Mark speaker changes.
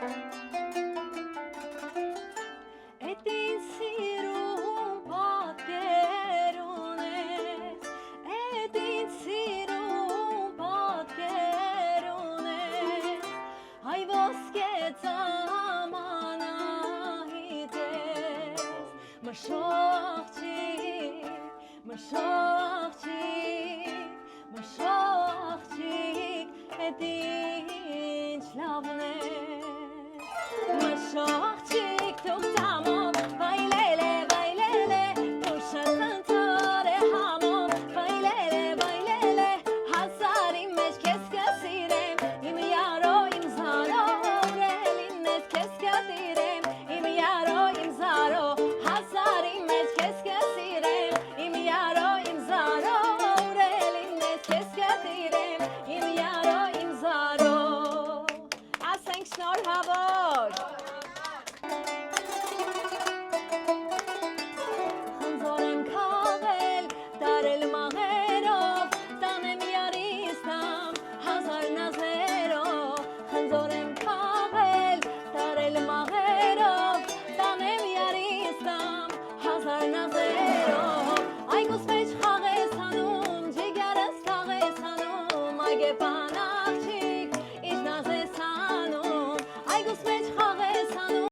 Speaker 1: Էդ ինձ սիրում պատկեր ունես, էդ ինձ սիրում պատկեր ունես, հայ ոսկե ծամանահիտ ես, մշո աղջիկ, էդ ինչ լավն ես, մշո աղջիկ թող տամով, վայլել է, որ շատ խնդար է համով, վայլել է, հազարի մեջ քեզ կսիրեմ, իմ յարո, իմ զարո, ուրելին ես քեզ կտիրեմ, իմ յարո, իմ զարո, հազարի մեջ քեզ կսիրեմ, իմ յարո, իմ զարո, ուրելին ես քեզ կտիրեմ, իմ յարո, իմ զարո, ասենք շնորհավոր